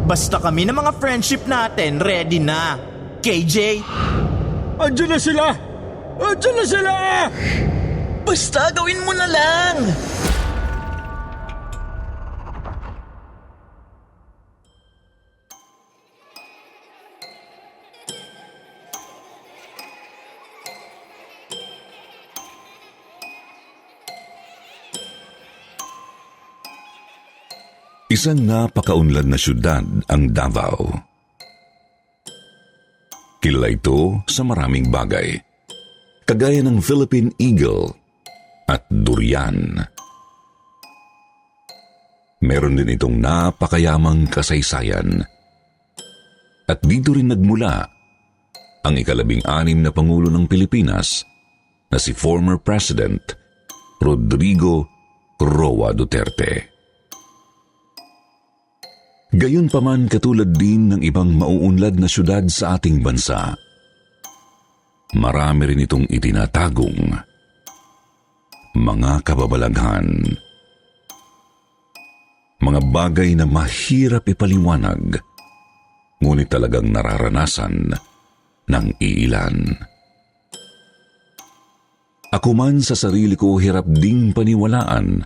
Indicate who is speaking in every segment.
Speaker 1: Basta kami ng mga friendship natin ready na. KJ?
Speaker 2: Andiyan na sila! Andiyan na sila!
Speaker 1: Basta gawin mo na lang!
Speaker 3: Isang napakaunlad na syudad ang Davao. Kilala ito sa maraming bagay, kagaya ng Philippine Eagle at durian. Meron din itong napakayamang kasaysayan. At dito rin nagmula ang ika-16 na Pangulo ng Pilipinas na si former President Rodrigo Roa Duterte. Gayunpaman katulad din ng ibang mauunlad na syudad sa ating bansa, marami rin itong itinatagong mga kababalaghan. Mga bagay na mahirap ipaliwanag, ngunit talagang nararanasan ng iilan. Ako man sa sarili ko hirap ding paniwalaan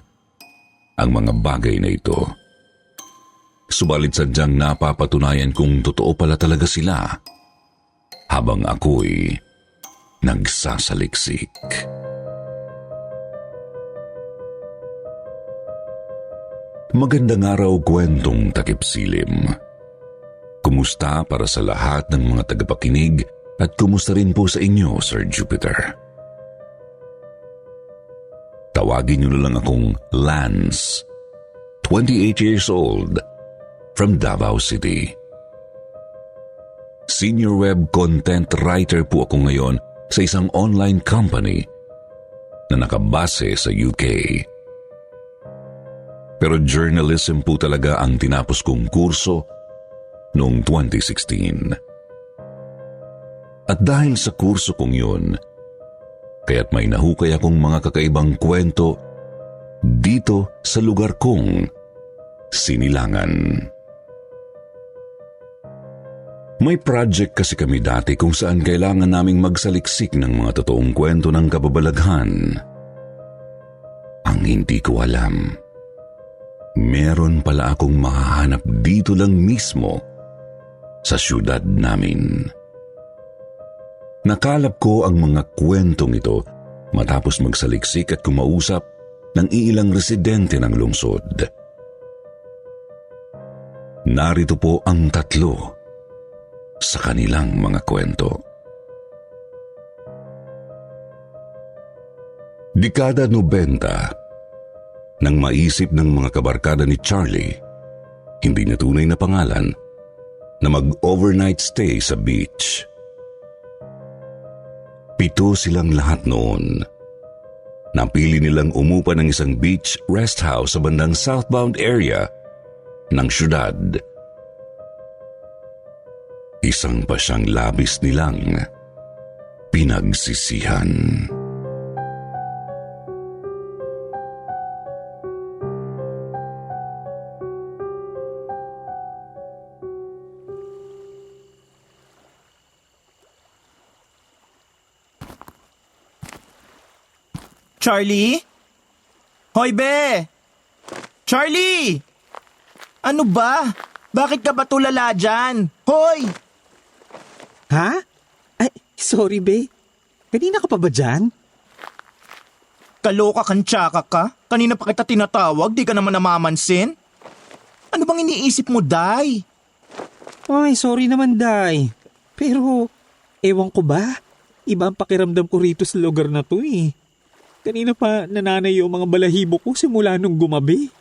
Speaker 3: ang mga bagay na ito. Subalit sadyang napapatunayan kung totoo pala talaga sila habang ako'y nagsasaliksik. Magandang araw, kwentong takipsilim. Kumusta para sa lahat ng mga tagapakinig at kumusta rin po sa inyo, Sir Jupiter? Tawagin niyo na lang akong Lance, 28 years old, from Davao City. Senior web content writer po ako ngayon sa isang online company na nakabase sa UK. Pero journalism po talaga ang tinapos kong kurso noong 2016. At dahil sa kurso kong yun, kaya't may nahukay akong mga kakaibang kwento dito sa lugar kong Sinilangan. May project kasi kami dati kung saan kailangan naming magsaliksik ng mga totoong kwento ng kababalaghan. Ang hindi ko alam, meron pala akong mahahanap dito lang mismo sa syudad namin. Nakalap ko ang mga kwentong ito matapos magsaliksik at kumausap ng iilang residente ng lungsod. Narito po ang tatlo sa kanilang mga kwento. Dekada 90, nang maisip ng mga kabarkada ni Charlie, hindi na tunay na pangalan, na mag-overnight stay sa beach. 7 silang lahat noon. Napili nilang umupa ng isang beach rest house sa bandang southbound area ng syudad. Isang pa siyang labis nilang pinagsisihan.
Speaker 1: Charlie? Hoy, be! Charlie! Ano ba? Bakit ka ba tulala dyan? Hoy!
Speaker 2: Ha? Ay, sorry be. Kanina ka pa ba dyan?
Speaker 1: Kaloka kang tsaka ka? Kanina pa kita tinatawag, di ka naman namamansin? Ano bang iniisip mo, Day?
Speaker 2: Ay, sorry naman, Day. Pero, ewan ko ba? Iba ang pakiramdam ko rito sa lugar na to eh. Kanina pa nananay yung mga balahibo ko simula nung gumabi.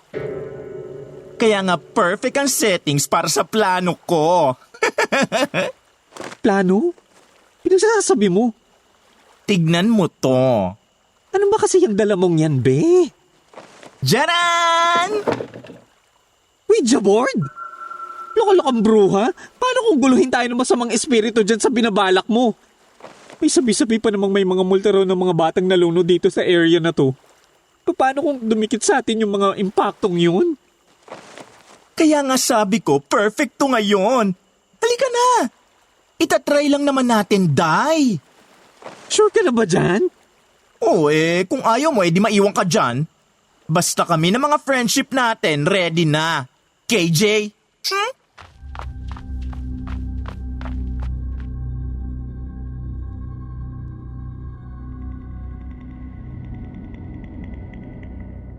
Speaker 1: Kaya nga perfect ang settings para sa plano ko.
Speaker 2: Plano? Pinagsasabi mo?
Speaker 1: Tignan mo to.
Speaker 2: Ano ba kasi yung dala mong yan, be?
Speaker 1: Jaran!
Speaker 2: Ouija board? Loko-lokang bruha? Paano kung guluhin tayo ng masamang espiritu dyan sa binabalak mo? May sabi-sabi pa namang may mga multa raw ng mga batang nalunod dito sa area na to. Paano kung dumikit sa atin yung mga impaktong yun?
Speaker 1: Kaya nga sabi ko, perfect to ngayon. Halika na. Itatry lang naman natin, Day.
Speaker 2: Sure ka na ba dyan?
Speaker 1: Oo kung ayaw mo, di maiwan ka dyan. Basta kami ng mga friendship natin, ready na. KJ?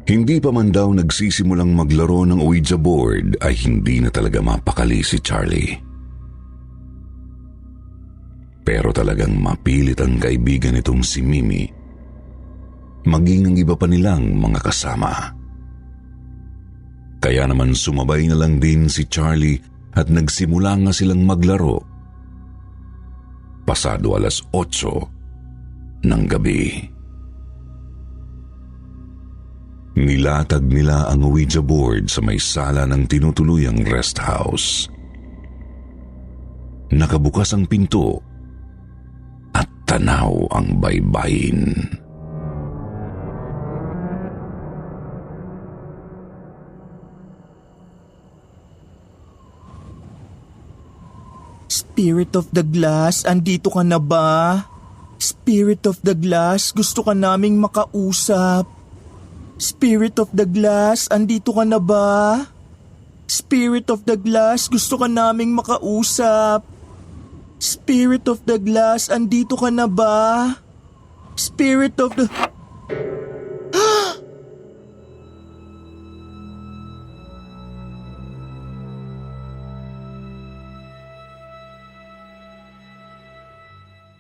Speaker 3: Hindi pa man daw nagsisimulang maglaro ng Ouija board ay hindi na talaga mapakali si Charlie. Pero talagang mapilit ang kaibigan nitong si Mimi, maging ang iba pa nilang mga kasama. Kaya naman sumabay na lang din si Charlie at nagsimula nga silang maglaro. Pasado 8:00 ng gabi. Nilatag nila ang Ouija board sa may sala ng tinutuluyang rest house. Nakabukas ang pinto at tanaw ang baybayin.
Speaker 1: Spirit of the Glass, andito ka na ba? Spirit of the Glass, gusto ka naming makausap. Spirit of the Glass, andito ka na ba? Spirit of the Glass, gusto ka naming makausap. Spirit of the Glass, andito ka na ba? Spirit of the...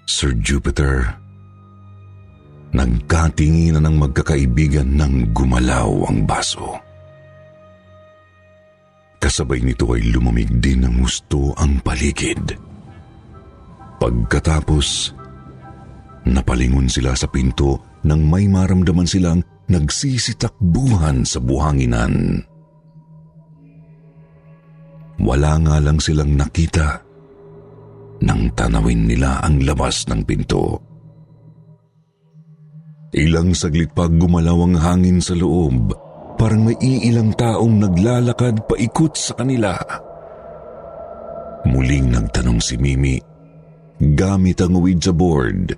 Speaker 3: Sir Jupiter, nagkatinginan ng magkakaibigan nang gumalaw ang baso. Kasabay nito ay lumamig din ng husto ang paligid. Pagkatapos, napalingon sila sa pinto nang may maramdaman silang nagsisitakbuhan sa buhanginan. Wala nga lang silang nakita nang tanawin nila ang labas ng pinto. Ilang saglit pa gumalaw ang hangin sa loob, parang may iilang taong naglalakad paikot sa kanila. Muling nagtanong si Mimi gamit ang Ouija board.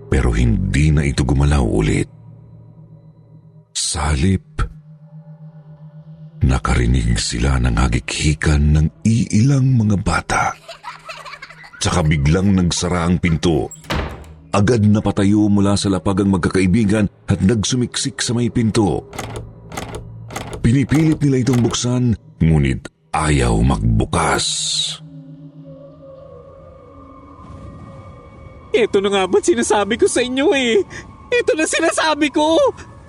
Speaker 3: Pero hindi na ito gumalaw ulit. Salip, nakarinig sila ng hagikhikan ng iilang mga bata. Tsaka biglang nagsara ang pinto. Agad na patayo mula sa lapag ang magkakaibigan at nagsumiksik sa may pinto. Pinipilit nila itong buksan, ngunit ayaw magbukas.
Speaker 2: Ito na nga ba't sinasabi ko sa inyo eh? Ito na sinasabi ko!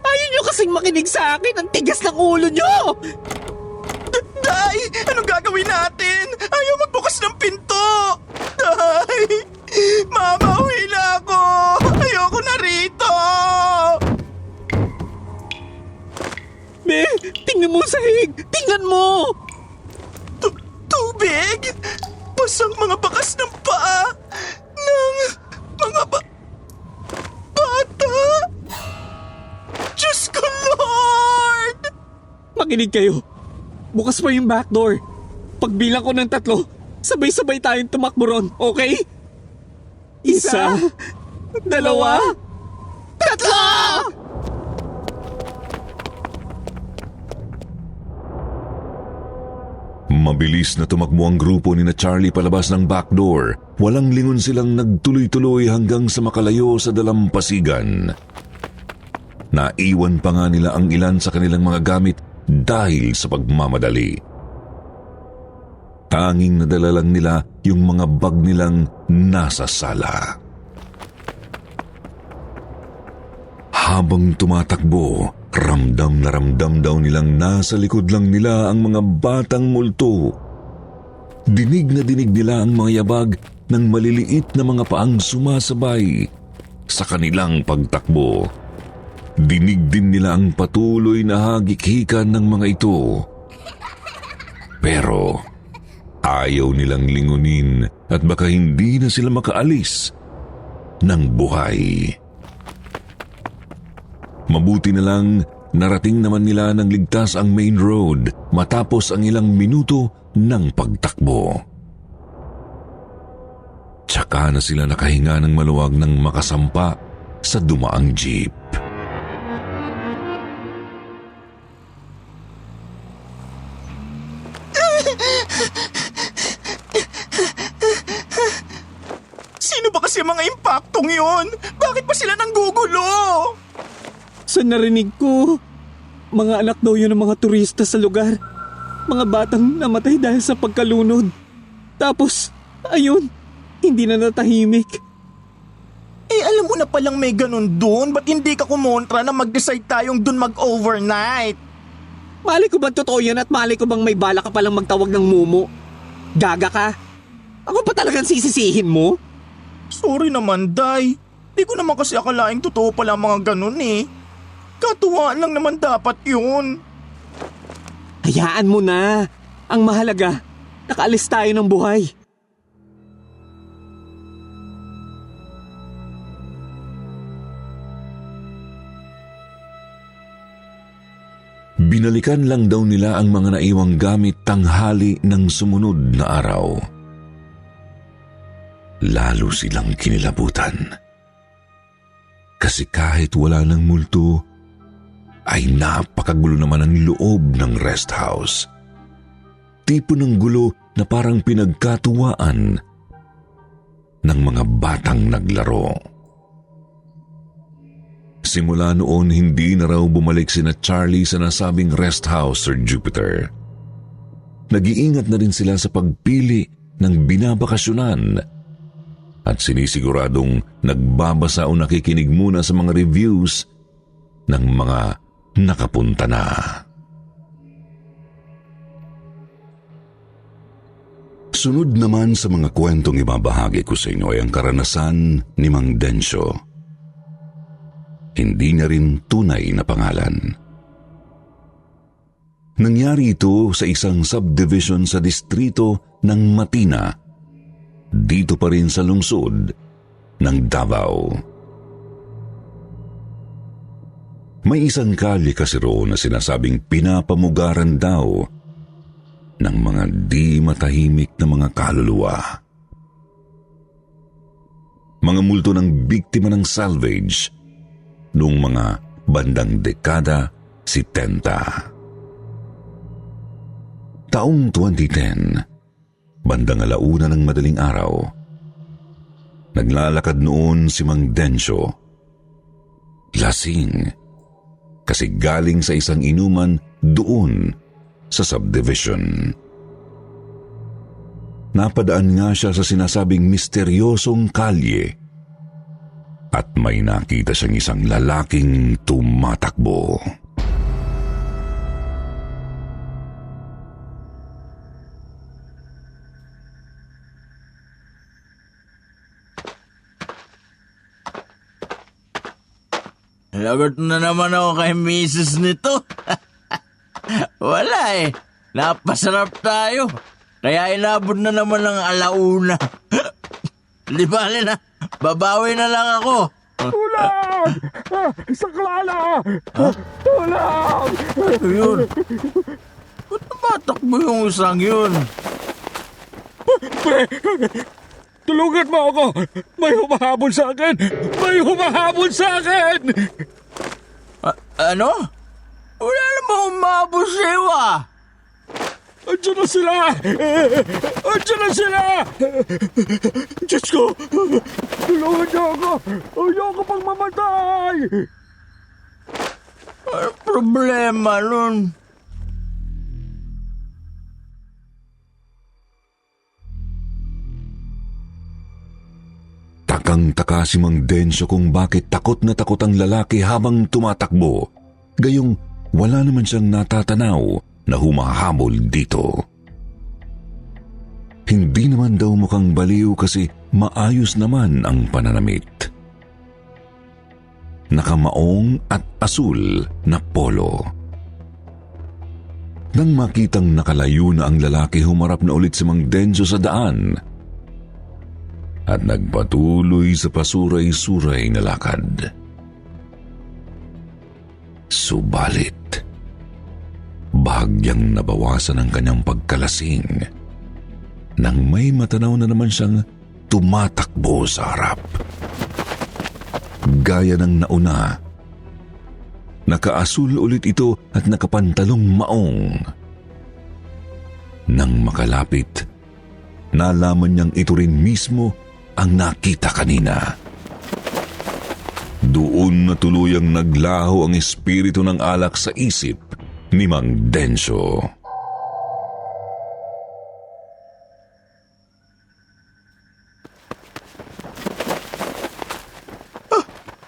Speaker 2: Ayaw nyo kasing makinig sa akin! Ang tigas ng ulo nyo!
Speaker 1: Day! Anong gagawin natin? Ayaw magbukas ng pinto! Day! Mama, uwi na ako! Ayoko na rito!
Speaker 2: Be, tingnan mo sa sahig! Tingnan mo!
Speaker 1: Tubig? Basang mga bakas ng paa ng mga bata? Diyos ko, Lord!
Speaker 2: Makinig kayo. Bukas pa yung back door. Pagbilang ko ng 3, sabay-sabay tayong tumakbo ron, okay? 1, 2, 3!
Speaker 3: Mabilis na tumakbo ang grupo ni na Charlie palabas ng back door. Walang lingon silang nagtuloy-tuloy hanggang sa makalayo sa dalampasigan. Naiwan pa nga nila ang ilan sa kanilang mga gamit dahil sa pagmamadali. Tanging nadala lang nila yung mga bag nilang nasa sala. Habang tumatakbo, ramdam na ramdam daw nilang nasa likod lang nila ang mga batang multo. Dinig na dinig nila ang mga yabag ng maliliit na mga paang sumasabay sa kanilang pagtakbo. Dinig din nila ang patuloy na hagikhikan ng mga ito. Pero ayaw nilang lingunin at baka hindi na sila makaalis ng buhay. Mabuti na lang narating naman nila ng ligtas ang main road matapos ang ilang minuto ng pagtakbo. Tsaka na sila nakahinga ng maluwag ng makasampa sa dumaang jeep.
Speaker 1: Sino ba kasi mga impaktong yun? Bakit pa sila nanggugulo?
Speaker 2: Sa narinig ko, mga anak daw yun ng mga turista sa lugar. Mga batang namatay dahil sa pagkalunod. Tapos, ayun, hindi na natahimik.
Speaker 1: Eh alam mo na palang may ganun dun, ba't hindi ka kumontra na mag-decide tayong dun mag-overnight?
Speaker 2: Mali ko ba totoo yan at mali ko bang may bala ka palang magtawag ng mumu? Gaga ka? Ako pa talagang sisisihin mo?
Speaker 1: Sorry naman, Day. Di ko naman kasi akalaing totoo pala mga ganun eh. Katuwaan lang naman dapat yun.
Speaker 2: Hayaan mo na. Ang mahalaga, nakaalis tayo ng buhay.
Speaker 3: Binalikan lang daw nila ang mga naiwang gamit tanghali ng sumunod na araw. Lalo silang kinilabutan. Kasi kahit wala ng multo, ay napakagulo naman ang loob ng rest house. Tipo ng gulo na parang pinagkatuwaan ng mga batang naglaro. Simula noon, hindi na raw bumalik sina Charlie sa nasabing rest house, Sir Jupiter. Nag-iingat na rin sila sa pagpili ng binabakasyonan at sinisiguradong nagbabasa o nakikinig muna sa mga reviews ng mga nakapunta na. Sunod naman sa mga kwentong ibabahagi ko sa inyo ay ang karanasan ni Mang Densyo. Hindi niya rin tunay na pangalan. Nangyari ito sa isang subdivision sa distrito ng Matina, dito pa rin sa lungsod ng Davao. May isang kalye kasi roon na sinasabing pinapamugaran daw ng mga di matahimik na mga kaluluwa. Mga multo ng biktima ng salvage noong mga bandang dekada 70. Taong 2010, bandang 1:00 ng madaling araw, naglalakad noon si Mang Densyo. Lasing, kasi galing sa isang inuman doon sa subdivision. Napadaan nga siya sa sinasabing misteryosong kalye at may nakita siyang isang lalaking tumatakbo.
Speaker 4: Lagot na naman ako kay misis nito. Wala eh. Napasarap tayo. Kaya inabot na naman ng 1:00. Di bale na. Babawi na lang ako.
Speaker 5: Tulong! Saklala! Tulong!
Speaker 4: Yun. Ba't tumatakbo yung isang yun?
Speaker 5: Tulungan mo ako! May humahabol sa akin! May humahabol sa akin!
Speaker 4: Ano? Wala namang umabos sa'yo ah.
Speaker 5: Andiyan na sila! Andiyan na sila! Diyos ko! Tulungan niyo ako! Ayoko pang mamatay!
Speaker 4: Ano problema nun?
Speaker 3: Takang-taka si Mang Densyo kung bakit takot na takot ang lalaki habang tumatakbo. Gayong wala naman siyang natatanaw na humahabol dito. Hindi naman daw mukhang baliw kasi maayos naman ang pananamit. Nakamaong at asul na polo. Nang makitang nakalayo na ang lalaki, humarap na ulit si Mang Densyo sa daan at nagpatuloy sa pasuray-suray na lakad. Subalit, bahagyang nabawasan ang kanyang pagkalasing nang may matanaw na naman siyang tumatakbo sa harap. Gaya ng nauna, nakaasul ulit ito at nakapantalong maong. Nang makalapit, nalaman niyang ito rin mismo ang nakita kanina. Doon na tuluyang naglaho ang espiritu ng alak sa isip ni Mang Densyo.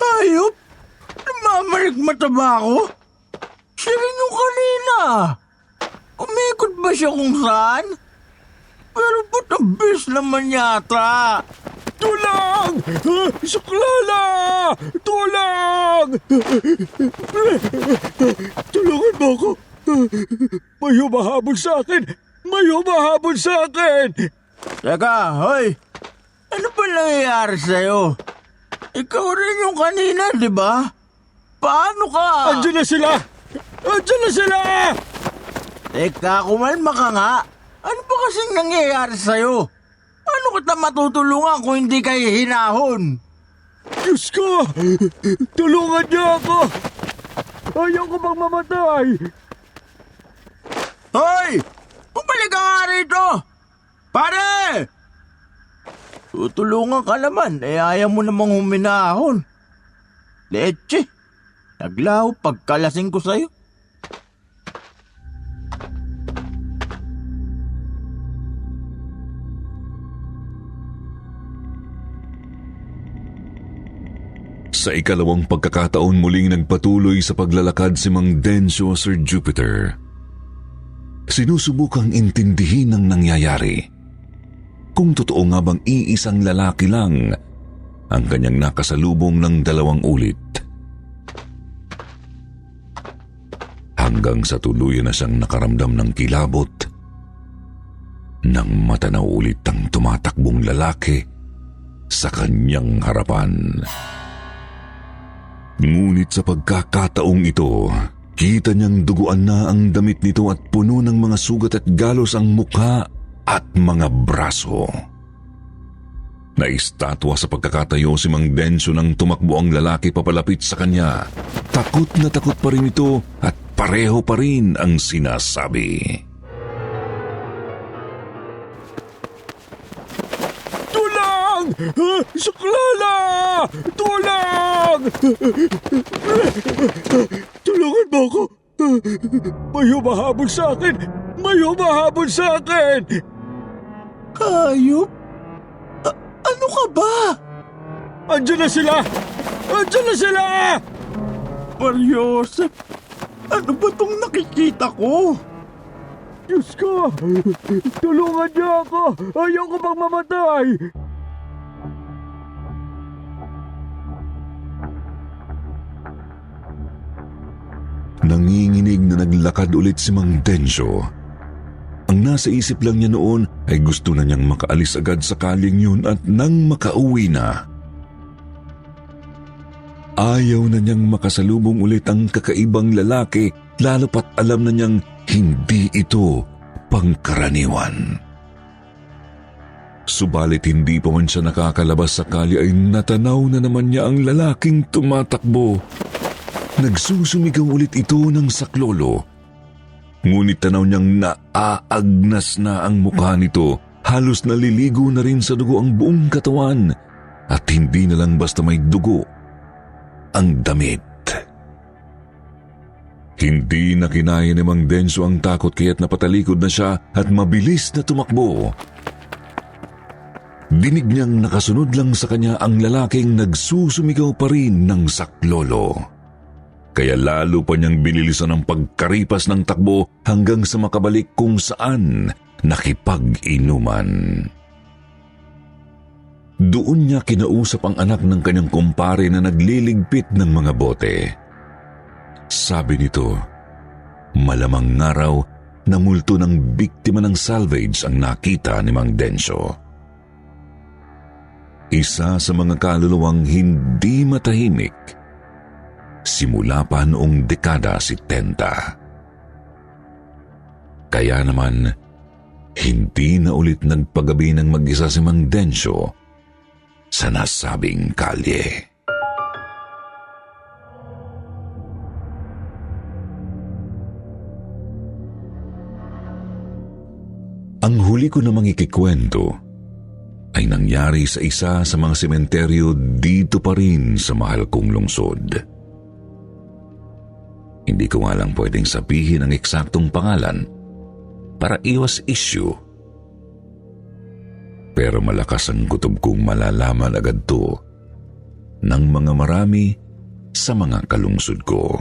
Speaker 4: Hayop? Namamalikmata ba ako? Siya rin yung kanina. Umikot ba siya kung saan? Pero ba't ang bilis naman yata?
Speaker 5: Tulang! Suklala! Tulang! Tulungan mo ako! May humahabol sa akin! May humahabol sa akin!
Speaker 4: Teka, hoy! Ano ba nangyayari sa'yo? Ikaw rin yung kanina, di ba? Paano ka?
Speaker 5: Andiyan na sila! Andiyan na sila!
Speaker 4: Teka, kumalma ka nga. Ano ba kasing nangyayari sa'yo? Paano kita matutulungan kung hindi kayo hinahon?
Speaker 5: Diyos ko! Tulungan niyo ako! Ayaw ko bang mamatay!
Speaker 4: Hoy! Bumalik ka nga rito! Pare! Tutulungan ka naman, ayaw mo namang huminahon. Leche, naglaho pagkalasing ko sa'yo.
Speaker 3: Sa ikalawang pagkakataon muling nagpatuloy sa paglalakad si Mang Densyo, Sir Jupiter. Sinusubukang intindihin ang nangyayari. Kung totoo nga bang iisang lalaki lang ang kanyang nakasalubong ng 2 ulit. Hanggang sa tuluyan na siyang nakaramdam ng kilabot nang matanaw ulit ang tumatakbong lalaki sa kanyang harapan. Ngunit sa pagkakataong ito, kita niyang duguan na ang damit nito at puno ng mga sugat at galos ang mukha at mga braso. Naistatwa sa pagkakatayo si Mang Densyo nang tumakbo ang lalaki papalapit sa kanya. Takot na takot pa rin ito at pareho pa rin ang sinasabi.
Speaker 5: Tulang! Suklala! Tulang! Tulungan mo ako! May humahabol sa akin! May humahabol sa akin!
Speaker 1: Hayop? Ano ka ba?
Speaker 5: Andiyan na sila! Andiyan na sila!
Speaker 1: Mariosep, ano ba tong nakikita ko?
Speaker 5: Diyos ko! Tulungan niyo ako! Ayaw ko bang mamatay!
Speaker 3: Nanginginig na naglakad ulit si Mang Densyo. Ang nasa isip lang niya noon ay gusto na niyang makaalis agad sa kaling yun at nang makauwi na. Ayaw na niyang makasalubong ulit ang kakaibang lalaki lalo pat alam na niyang hindi ito pangkaraniwan. Subalit hindi pa man siya nakakalabas sa kalye ay natanaw na naman niya ang lalaking tumatakbo. Nagsusumigaw ulit ito ng saklolo. Ngunit tanaw niyang naaagnas na ang mukha nito. Halos naliligo na rin sa dugo ang buong katawan at hindi na lang basta may dugo ang damit. Hindi na kinaya ni Mang Densyo ang takot kaya't napatalikod na siya at mabilis na tumakbo. Dinig niyang nakasunod lang sa kanya ang lalaking nagsusumigaw pa rin ng saklolo. Kaya lalo pa niyang binilisan ang pagkaripas ng takbo hanggang sa makabalik kung saan nakipag-inuman. Doon niya kinausap ang anak ng kanyang kumpare na nagliligpit ng mga bote. Sabi nito, malamang nga raw na multo ng biktima ng salvage ang nakita ni Mang Densyo. Isa sa mga kaluluwang hindi matahimik simula pa noong dekada 70. Kaya naman, hindi na ulit nagpagabi ng mag-isa si Mang Densyo sa nasabing kalye. Ang huli ko namang ikikwento ay nangyari sa isa sa mga sementeryo dito pa rin sa mahal kong lungsod. Hindi ko nga lang pwedeng sabihin ang eksaktong pangalan para iwas issue. Pero malakas ang kutob kong malalaman agad to ng mga marami sa mga kalungsod ko.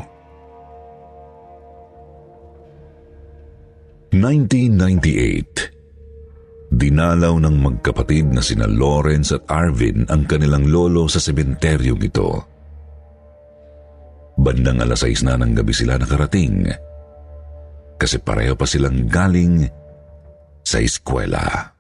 Speaker 3: 1998, dinalaw ng magkapatid na sina Lawrence at Arvin ang kanilang lolo sa sementeryong ito. Bandang 6:00 na ng gabi sila nakarating kasi pareho pa silang galing sa eskwela.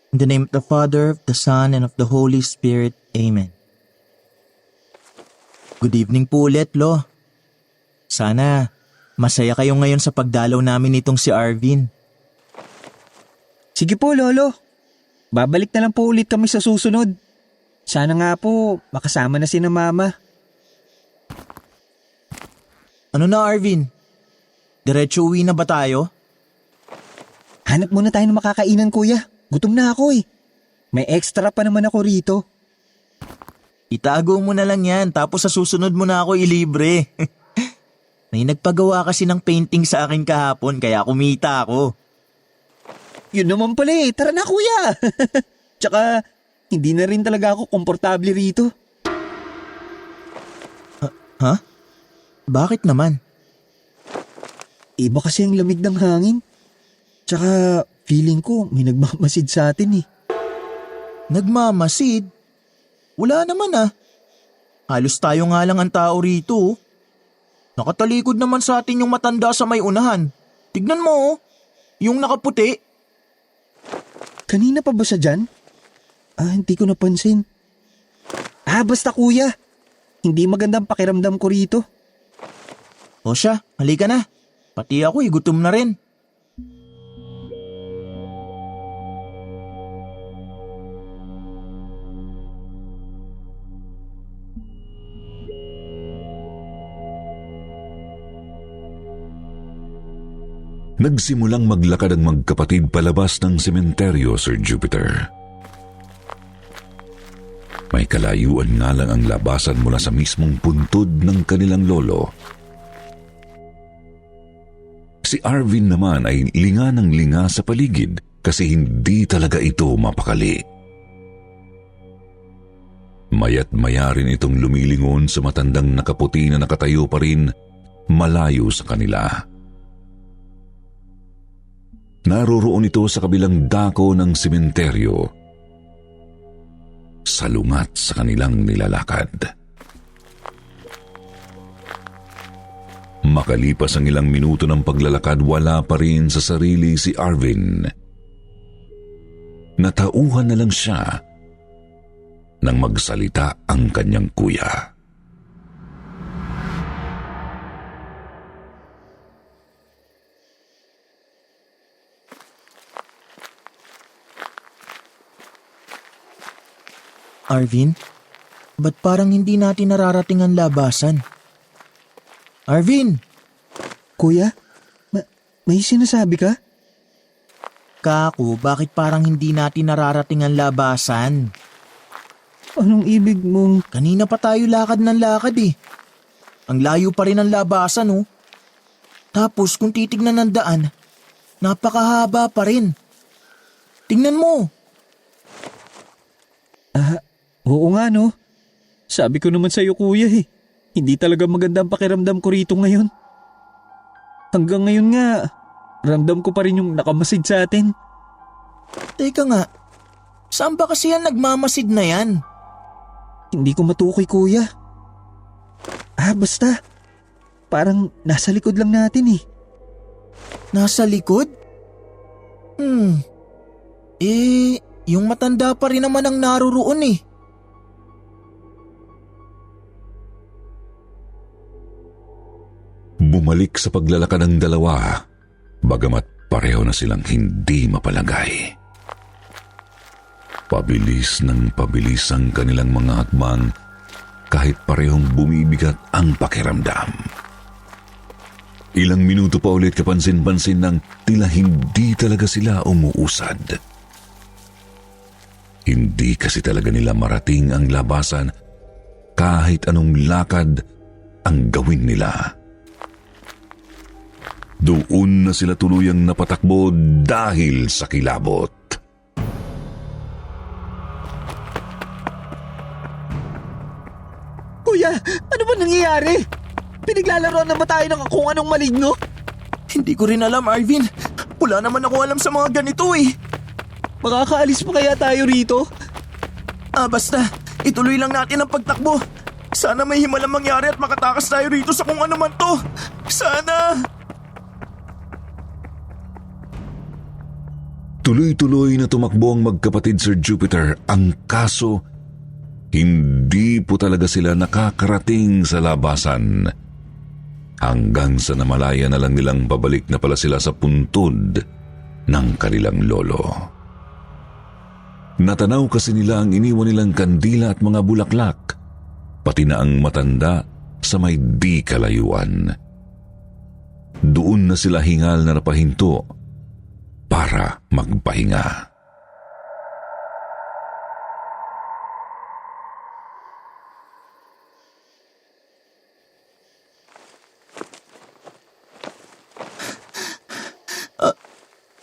Speaker 1: In the name of the Father, of the Son, and of the Holy Spirit. Amen. Good evening po ulit, Lo. Sana masaya kayo ngayon sa pagdalaw namin nitong si Arvin.
Speaker 2: Sige po, Lolo. Babalik na lang po ulit kami sa susunod. Sana nga po makasama na si na Mama.
Speaker 1: Ano na, Arvin? Diretso uwi na ba tayo?
Speaker 2: Hanap muna tayo ng makakainan, Kuya. Gutom na ako eh. May extra pa naman ako rito.
Speaker 1: Itago mo na lang yan, tapos sa susunod mo na ako ilibre. May nagpagawa kasi ng painting sa akin kahapon, kaya kumita ako.
Speaker 2: Yun naman pala eh. Tara na, Kuya. Tsaka, hindi na rin talaga ako komportable rito.
Speaker 1: Ha? Bakit naman?
Speaker 2: Iba kasi ang lamig ng hangin. Tsaka, feeling ko may nagmamasid sa atin eh.
Speaker 1: Nagmamasid? Wala naman ah. Halos tayo nga lang ang tao rito. Nakatalikod naman sa atin yung matanda sa may unahan. Tignan mo oh, yung nakaputi.
Speaker 2: Kanina pa ba siya dyan? Hindi ko napansin. Basta Kuya. Hindi magandang pakiramdam ko rito.
Speaker 1: O siya, halika na. Pati ako gutom na rin.
Speaker 3: Nagsimulang maglakad ang magkapatid palabas ng sementeryo, Sir Jupiter. May kalayuan nga lang ang labasan mula sa mismong puntod ng kanilang lolo. Si Arvin naman ay linga ng linga sa paligid kasi hindi talaga ito mapakali. Maya't maya rin itong lumilingon sa matandang nakaputi na nakatayo pa rin malayo sa kanila. Naroroon ito sa kabilang dako ng sementeryo, salungat sa kanilang nilalakad. Makalipas ang ilang minuto ng paglalakad, wala pa rin sa sarili si Arvin. Natauhan na lang siya nang magsalita ang kanyang kuya.
Speaker 1: Arvin, ba't parang hindi natin nararating ang labasan? Arvin!
Speaker 2: Kuya, may sinasabi ka?
Speaker 1: Kako, bakit parang hindi natin nararating ang labasan?
Speaker 2: Anong ibig mong...
Speaker 1: Kanina pa tayo lakad ng lakad eh. Ang layo pa rin ang labasan oh. Tapos kung titignan ng daan, napakahaba pa rin. Tingnan mo.
Speaker 2: Oo nga no. Sabi ko naman sa'yo kuya eh. Hindi talaga maganda ang pakiramdam ko rito ngayon. Hanggang ngayon nga, ramdam ko pa rin yung nakamasid sa atin.
Speaker 1: Teka nga, saan ba kasi yan nagmamasid na yan?
Speaker 2: Hindi ko matukoy kuya. Basta. Parang nasa likod lang natin eh.
Speaker 1: Nasa likod? Yung matanda pa rin naman ang naroroon eh.
Speaker 3: Bumalik sa paglalakad ng dalawa, bagamat pareho na silang hindi mapalagay. Pabilis ng pabilis ang kanilang mga hakbang kahit parehong bumibigat ang pakiramdam. Ilang minuto pa ulit kapansin-pansin nang tila hindi talaga sila umuusad. Hindi kasi talaga nila marating ang labasan kahit anong lakad ang gawin nila. Doon na sila tuluyang napatakbo dahil sa kilabot.
Speaker 2: Kuya, ano ba nangyayari? Pinaglalaroan na ba tayo ng kung anong maligno?
Speaker 1: Hindi ko rin alam, Arvin. Wala naman ako alam sa mga ganito eh.
Speaker 2: Makakaalis pa kaya tayo rito?
Speaker 1: Basta, ituloy lang natin ang pagtakbo. Sana may himalang mangyari at makatakas tayo rito sa kung ano man to. Sana!
Speaker 3: Tuloy-tuloy na tumakbo ang magkapatid Sir Jupiter. Ang kaso, hindi po talaga sila nakakarating sa labasan. Hanggang sa namalaya na lang nilang babalik na pala sila sa puntod ng kanilang lolo. Natanaw kasi nila ang iniwan nilang kandila at mga bulaklak, pati na ang matanda sa may di kalayuan. Doon na sila hingal na napahinto para magpahinga.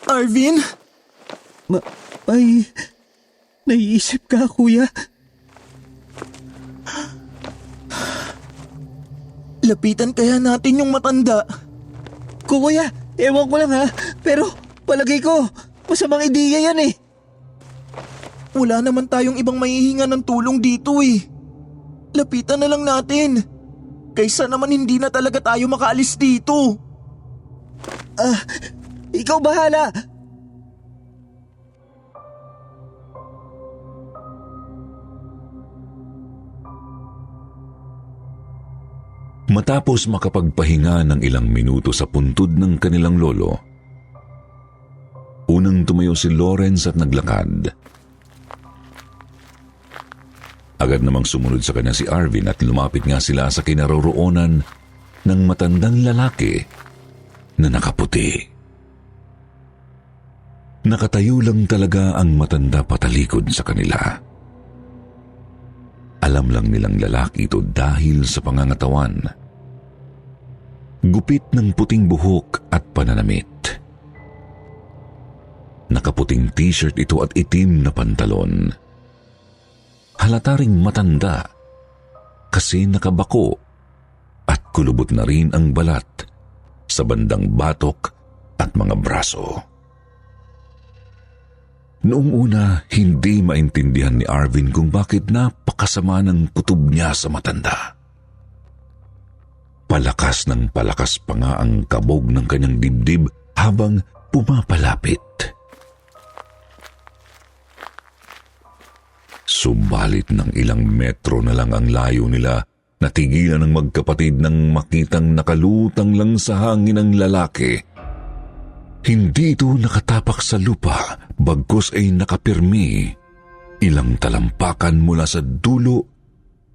Speaker 1: Arvin?
Speaker 2: May naiisip ka, kuya?
Speaker 1: Lapitan kaya natin yung matanda.
Speaker 2: Kuya, ewan ko lang ha, pero palagay ko, masamang ideya yan eh.
Speaker 1: Wala naman tayong ibang mahihinga ng tulong dito eh. Lapitan na lang natin. Kaysa naman hindi na talaga tayo makaalis dito.
Speaker 2: Ikaw bahala.
Speaker 3: Matapos makapagpahinga ng ilang minuto sa puntod ng kanilang lolo, unang tumayo si Lawrence at naglakad. Agad namang sumunod sa kanya si Arvin at lumapit nga sila sa kinaroroonan ng matandang lalaki na nakaputi. Nakatayo lang talaga ang matanda patalikod sa kanila. Alam lang nilang lalaki ito dahil sa pangangatawan. Gupit ng puting buhok at pananamit. Nakaputing t-shirt ito at itim na pantalon. Halata ring matanda kasi nakabako at kulubot na rin ang balat sa bandang batok at mga braso. Noong una, hindi maintindihan ni Arvin kung bakit napakasama ng kutob niya sa matanda. Palakas ng palakas pa nga ang kabog ng kanyang dibdib habang pumapalapit. Subalit ng ilang metro na lang ang layo nila, natigilan ng magkapatid nang makitang nakalutang lang sa hangin ang lalaki. Hindi ito nakatapak sa lupa, bagkus ay nakapirmi, ilang talampakan mula sa dulo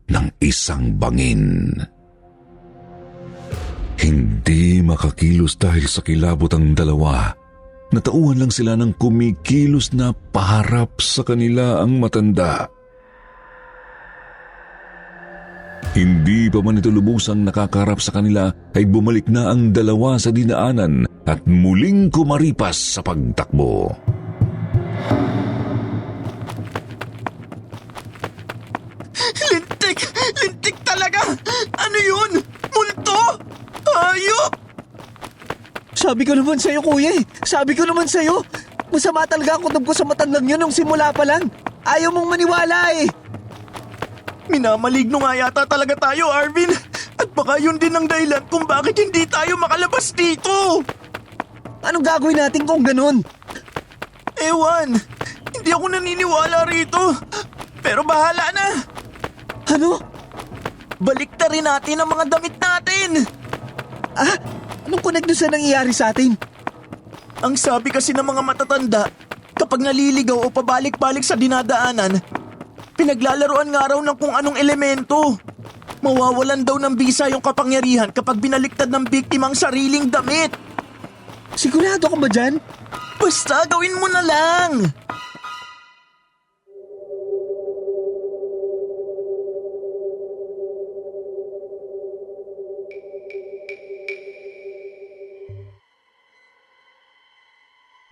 Speaker 3: ng isang bangin. Hindi makakilos dahil sa kilabot ang dalawa. Natauhan lang sila ng kumikilos na paharap sa kanila ang matanda. Hindi pa man ito lubusang nakakarap sa kanila ay bumalik na ang dalawa sa dinaanan at muling kumaripas sa pagtakbo.
Speaker 1: Lintik! Lintik talaga! Ano yun? Multo? Hayop?
Speaker 2: Sabi ko naman sa'yo, kuya eh. Sabi ko naman sa'yo. Masama talaga ang kutob ko sa matandang yun nung simula pa lang. Ayaw mong maniwala eh.
Speaker 1: Minamaligno nga yata talaga tayo, Arvin. At Baka yun din ang dahilan kung bakit hindi tayo makalabas dito.
Speaker 5: Anong gagawin natin kung ganun?
Speaker 1: Ewan, hindi ako naniniwala rito. Pero bahala na.
Speaker 5: Ano?
Speaker 1: Baliktarin natin ang mga damit natin.
Speaker 5: Anong connect sa nangyayari sa atin?
Speaker 1: Ang sabi kasi ng mga matatanda, kapag naliligaw o pabalik-balik sa dinadaanan, pinaglalaroan nga raw ng kung anong elemento. Mawawalan daw ng bisa yung kapangyarihan kapag binaliktad ng biktima ang sariling damit.
Speaker 5: Sigurado ka ba dyan?
Speaker 1: Basta gawin mo na lang.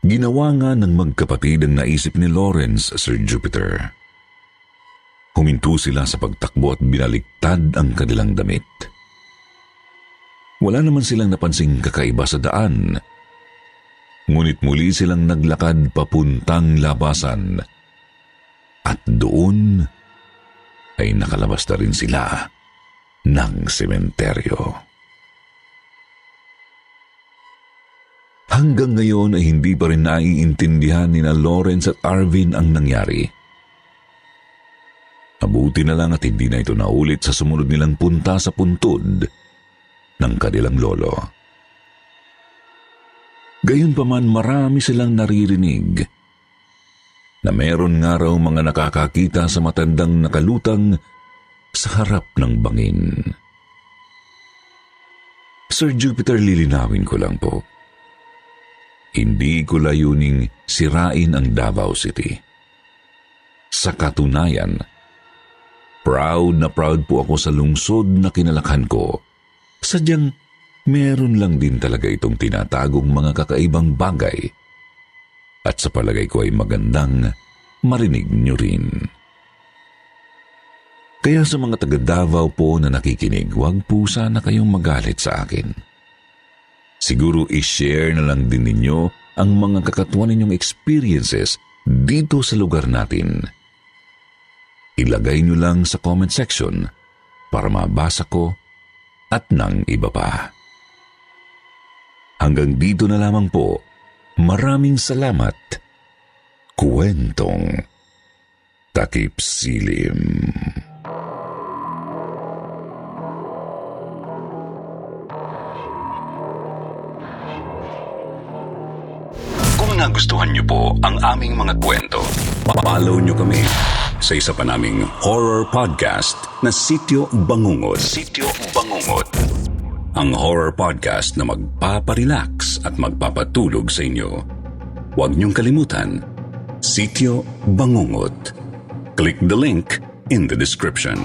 Speaker 3: Ginawa nga ng magkapatid ang naisip ni Lawrence, Sir Jupiter. Huminto sila sa pagtakbo at binaliktad ang kanilang damit. Wala naman silang napansing kakaiba sa daan. Ngunit muli silang naglakad papuntang labasan. At doon ay nakalabas na rin sila ng sementeryo. Hanggang ngayon ay hindi pa rin naiintindihan ni na Lawrence at Arvin ang nangyari. Mabuti na lang at hindi na ito naulit sa sumunod nilang punta sa puntod ng kanilang lolo. Gayunpaman marami silang naririnig na meron nga raw mga nakakakita sa matandang nakalutang sa harap ng bangin. Sir Jupiter, lilinawin ko lang po. Hindi ko layuning sirain ang Davao City. Sa katunayan, proud na proud po ako sa lungsod na kinalakhan ko. Sadyang meron lang din talaga itong tinatagong mga kakaibang bagay. At sa palagay ko ay magandang marinig nyo rin. Kaya sa mga taga Davao po na nakikinig, huwag po sana kayong magalit sa akin. Siguro i-share na lang din ninyo ang mga kakatuwa ninyong experiences dito sa lugar natin. Ilagay nyo lang sa comment section para mabasa ko at ng iba pa. Hanggang dito na lamang po. Maraming salamat. Kwentong Takip Silim. Kung nagustuhan niyo po ang aming mga kwento, follow niyo kami sa isa pa naming horror podcast na Sityo Bangungot. Sityo Bangungot. Ang horror podcast na magpaparelax at magpapatulog sa inyo. Huwag niyong kalimutan, Sityo Bangungot. Click the link in the description.